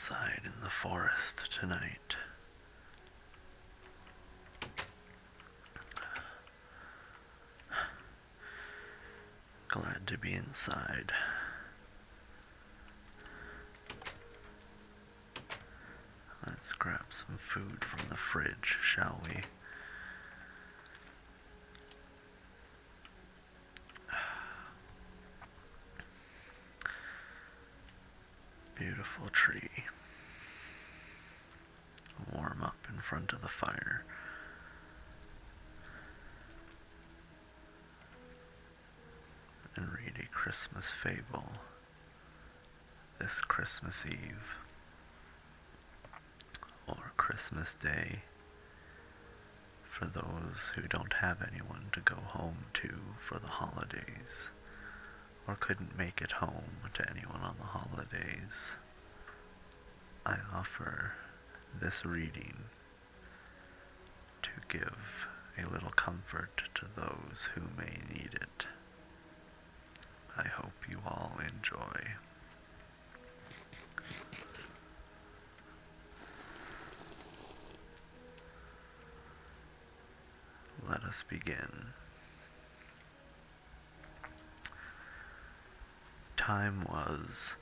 outside in the forest tonight. Glad to be inside. Let's grab some food from the fridge, shall we? Beautiful tree. Warm up in front of the fire. And read a Christmas fable this Christmas Eve or Christmas Day for those who don't have anyone to go home to for the holidays or couldn't make it home to anyone on the holidays. I offer this reading to give a little comfort to those who may need it. I hope you all enjoy. Let us begin. Time was,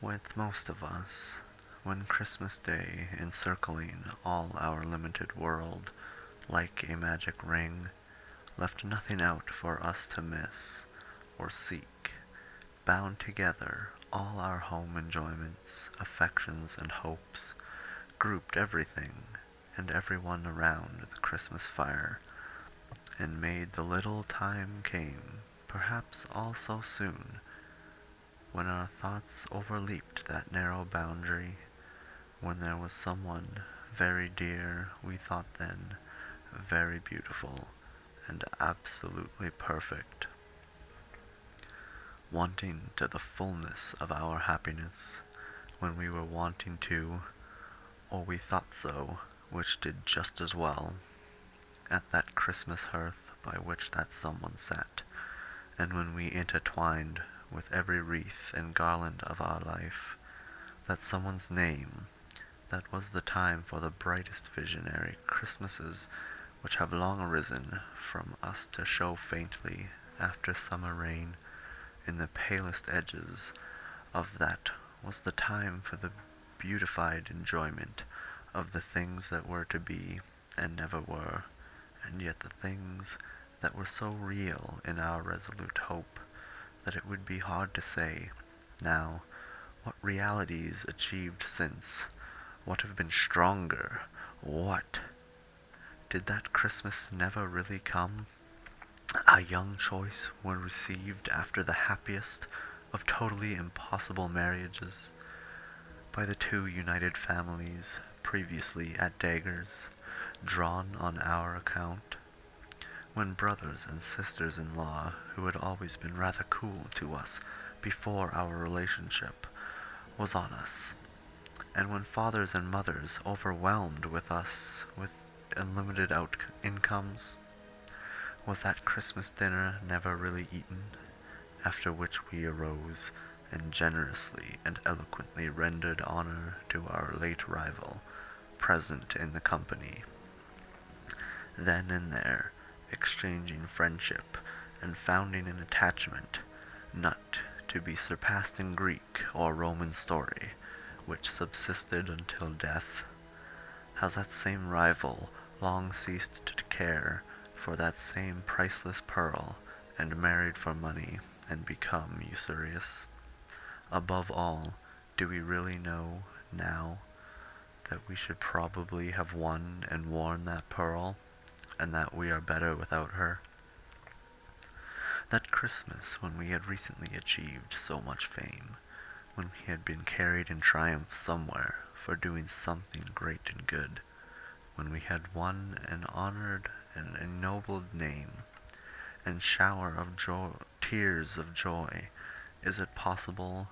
with most of us, when Christmas Day, encircling all our limited world like a magic ring, left nothing out for us to miss or seek, bound together all our home enjoyments, affections, and hopes, grouped everything and everyone around the Christmas fire, and made the little time came, perhaps all so soon, when our thoughts overleaped that narrow boundary, when there was someone very dear we thought then, very beautiful, and absolutely perfect, wanting to the fullness of our happiness, when we were wanting to, or we thought so, which did just as well, at that Christmas hearth by which that someone sat, and when we intertwined with every wreath and garland of our life that someone's name, that was the time for the brightest visionary Christmases which have long arisen from us to show faintly after summer rain in the palest edges of that was the time for the beautified enjoyment of the things that were to be and never were, and yet the things that were so real in our resolute hope that it would be hard to say, now, what realities achieved since, what have been stronger, what? Did that Christmas never really come? A young choice were received after the happiest of totally impossible marriages, by the two united families previously at daggers, drawn on our account, when brothers and sisters-in-law who had always been rather cool to us before our relationship was on us, and when fathers and mothers overwhelmed with us with unlimited incomes, was that Christmas dinner never really eaten, after which we arose and generously and eloquently rendered honor to our late rival, present in the company, then and there, exchanging friendship and founding an attachment not to be surpassed in Greek or Roman story, which subsisted until death? Has that same rival long ceased to care for that same priceless pearl, and married for money, and become usurious? Above all, do we really know now that we should probably have won and worn that pearl, and that we are better without her? That Christmas, when we had recently achieved so much fame, when we had been carried in triumph somewhere for doing something great and good, when we had won an honored and ennobled name, and shower of tears of joy, is it possible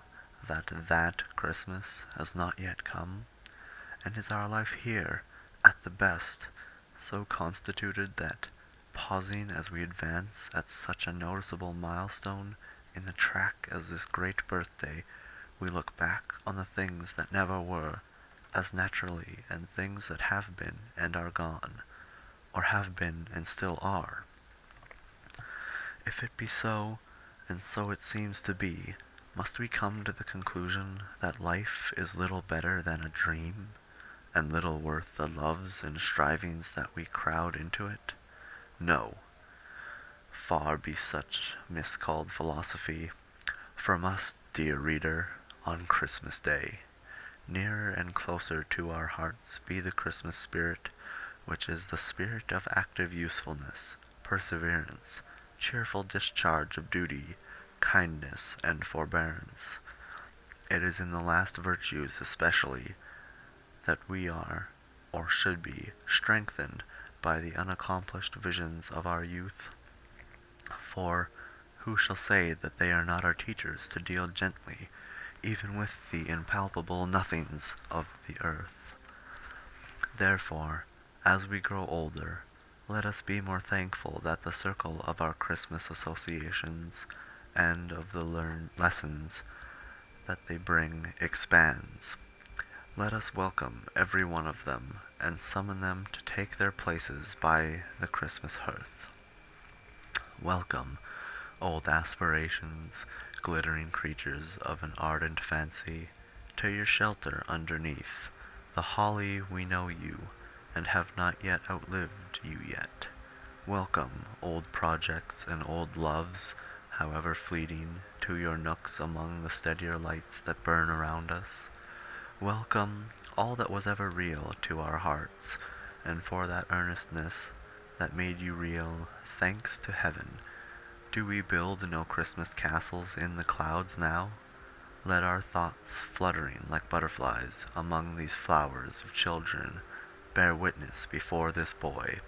that that Christmas has not yet come? And is our life here, at the best, so constituted that, pausing as we advance at such a noticeable milestone in the track as this great birthday, we look back on the things that never were, as naturally, and things that have been and are gone, or have been and still are. If it be so, and so it seems to be, must we come to the conclusion that life is little better than a dream, and little worth the loves and strivings that we crowd into it? No, far be such miscalled philosophy from us, dear reader, on Christmas Day. Nearer and closer to our hearts be the Christmas spirit, which is the spirit of active usefulness, perseverance, cheerful discharge of duty, kindness, and forbearance. It is in the last virtues especially that we are, or should be, strengthened by the unaccomplished visions of our youth. For who shall say that they are not our teachers to deal gently, even with the impalpable nothings of the earth? Therefore, as we grow older, let us be more thankful that the circle of our Christmas associations and of the learned lessons that they bring expands. Let us welcome every one of them and summon them to take their places by the Christmas hearth. Welcome, old aspirations, glittering creatures of an ardent fancy, to your shelter underneath the holly. We know you, and have not yet outlived you yet. Welcome, old projects and old loves, however fleeting, to your nooks among the steadier lights that burn around us. Welcome, all that was ever real to our hearts, and for that earnestness that made you real, thanks to heaven. Do we build no Christmas castles in the clouds now? Let our thoughts, fluttering like butterflies among these flowers of children, bear witness before this boy.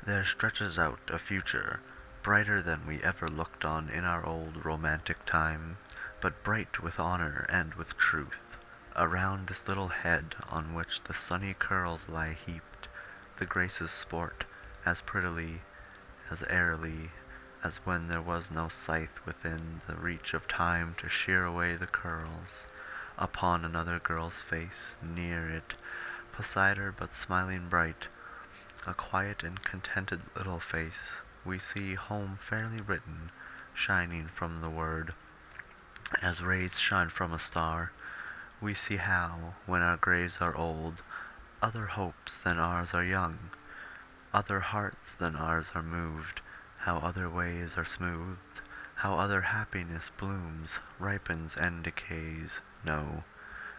There stretches out a future, brighter than we ever looked on in our old romantic time, but bright with honor and with truth. Around this little head on which the sunny curls lie heaped, the graces sport as prettily, as airily, as when there was no scythe within the reach of time to shear away the curls. Upon another girl's face, near it, beside her but smiling bright, a quiet and contented little face, we see home fairly written, shining from the word, as rays shine from a star. We see how, when our graves are old, other hopes than ours are young, other hearts than ours are moved, how other ways are smoothed, how other happiness blooms, ripens, and decays. No,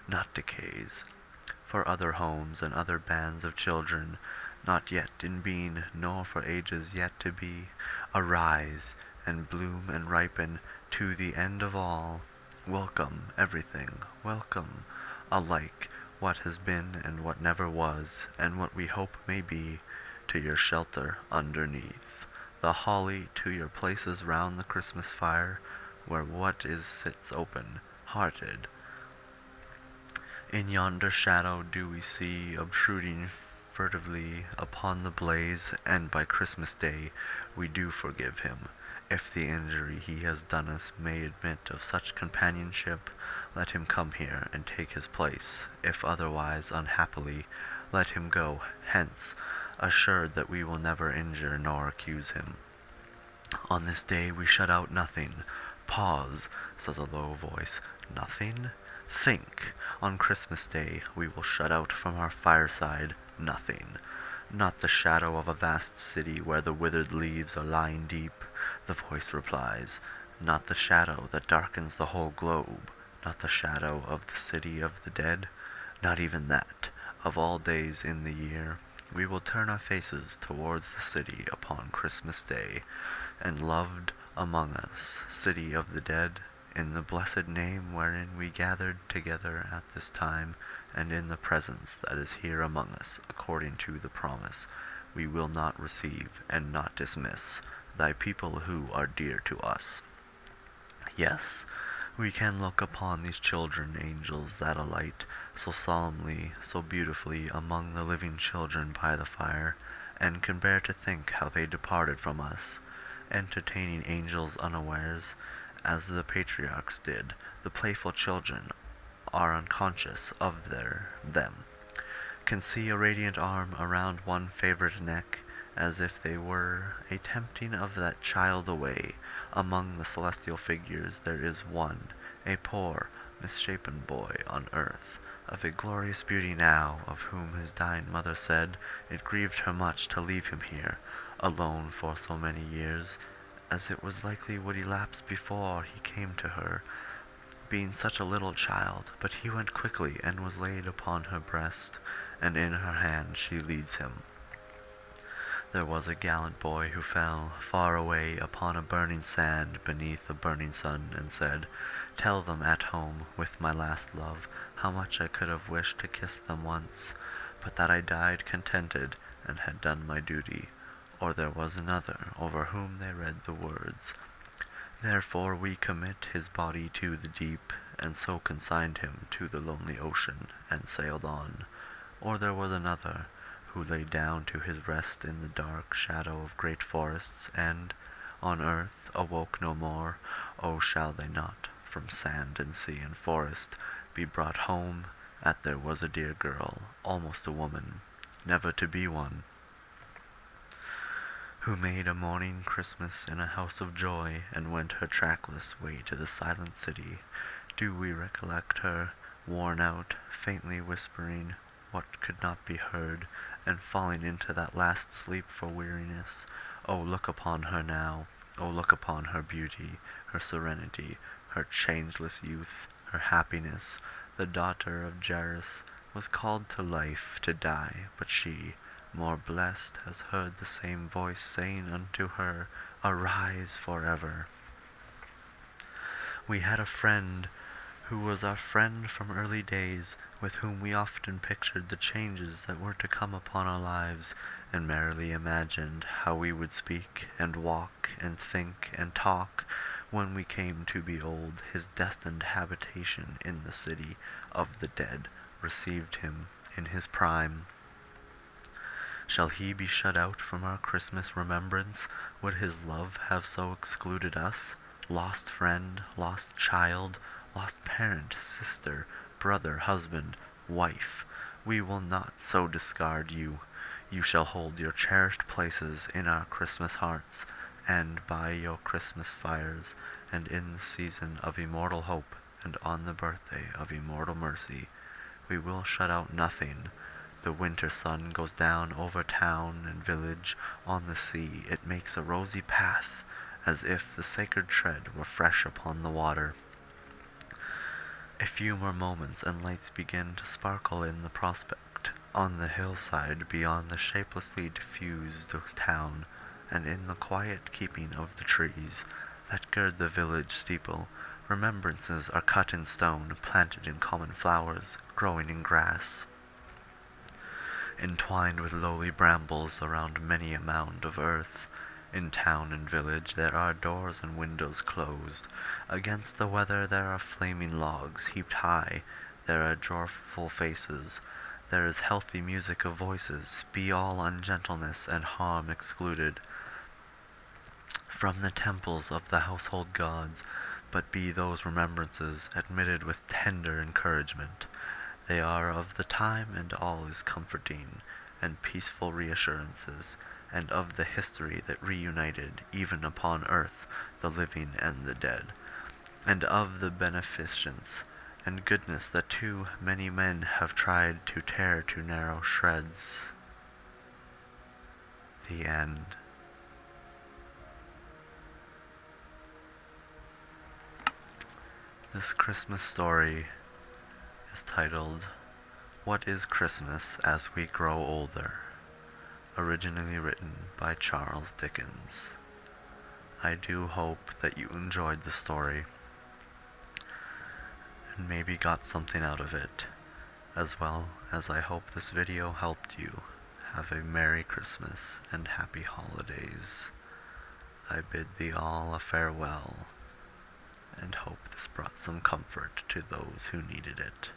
not decays. For other homes and other bands of children, not yet in being, nor for ages yet to be, arise, and bloom and ripen to the end of all. Welcome, everything, welcome, alike what has been and what never was, and what we hope may be, to your shelter underneath. The holly to your places round the Christmas fire, where what is sits open, hearted. In yonder shadow do we see, obtruding furtively upon the blaze, and by Christmas Day we do forgive him. If the injury he has done us may admit of such companionship, let him come here and take his place. If otherwise, unhappily, let him go hence, assured that we will never injure nor accuse him. On this day we shut out nothing. Pause, says a low voice. Nothing? Think. On Christmas Day we will shut out from our fireside nothing. Not the shadow of a vast city where the withered leaves are lying deep, the voice replies. Not the shadow that darkens the whole globe. Not the shadow of the city of the dead. Not even that. Of all days in the year, we will turn our faces towards the city upon Christmas Day, and loved among us, city of the dead, in the blessed name wherein we gathered together at this time, and in the presence that is here among us, according to the promise, we will not receive and not dismiss thy people who are dear to us. Yes, we can look upon these children angels that alight so solemnly, so beautifully among the living children by the fire, and can bear to think how they departed from us, entertaining angels unawares, as the patriarchs did, the playful children are unconscious of them, can see a radiant arm around one favorite neck, as if they were a tempting of that child away. Among the celestial figures there is one, a poor, misshapen boy on earth, of a glorious beauty now, of whom his dying mother said it grieved her much to leave him here, alone for so many years, as it was likely would elapse before he came to her, being such a little child. But he went quickly, and was laid upon her breast, and in her hand she leads him. There was a gallant boy who fell far away upon a burning sand beneath a burning sun, and said, "Tell them at home, with my last love, how much I could have wished to kiss them once, but that I died contented, and had done my duty." Or there was another, over whom they read the words, "Therefore we commit his body to the deep," and so consigned him to the lonely ocean, and sailed on. Or there was another, who lay down to his rest in the dark shadow of great forests, and, on earth, awoke no more. Oh, shall they not, from sand and sea and forest, be brought home, that there was a dear girl, almost a woman, never to be one, who made a morning Christmas in a house of joy, and went her trackless way to the silent city? Do we recollect her, worn out, faintly whispering what could not be heard, and falling into that last sleep for weariness? Oh, look upon her now! Oh, look upon her beauty, her serenity, her changeless youth, her happiness. The daughter of Jairus was called to life, to die, but she, more blessed, has heard the same voice saying unto her, "Arise forever." We had a friend who was our friend from early days, with whom we often pictured the changes that were to come upon our lives, and merrily imagined how we would speak, and walk, and think, and talk, when we came to be old. His destined habitation in the city of the dead received him in his prime. Shall he be shut out from our Christmas remembrance? Would his love have so excluded us? Lost friend, lost child, lost parent, sister, brother, husband, wife, we will not so discard you. You shall hold your cherished places in our Christmas hearts, and by your Christmas fires, and in the season of immortal hope, and on the birthday of immortal mercy. We will shut out nothing. The winter sun goes down over town and village. On the sea it makes a rosy path, as if the sacred tread were fresh upon the water. A few more moments, and lights begin to sparkle in the prospect, on the hillside beyond the shapelessly diffused town, and in the quiet keeping of the trees that gird the village steeple. Remembrances are cut in stone, planted in common flowers, growing in grass, entwined with lowly brambles around many a mound of earth. In town and village there are doors and windows closed. Against the weather there are flaming logs heaped high. There are joyful faces. There is healthy music of voices. Be all ungentleness and harm excluded from the temples of the household gods, but be those remembrances admitted with tender encouragement. They are of the time, and all is comforting and peaceful reassurances, and of the history that reunited, even upon earth, the living and the dead, and of the beneficence and goodness that too many men have tried to tear to narrow shreds. The end. This Christmas story is titled, "What is Christmas as We Grow Older?" Originally written by Charles Dickens. I do hope that you enjoyed the story and maybe got something out of it, as well as I hope this video helped you. Have a Merry Christmas and Happy Holidays. I bid thee all a farewell, and hope this brought some comfort to those who needed it.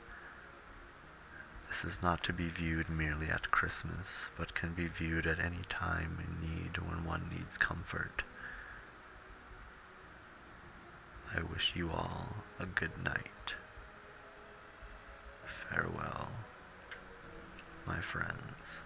This is not to be viewed merely at Christmas, but can be viewed at any time in need when one needs comfort. I wish you all a good night. friends.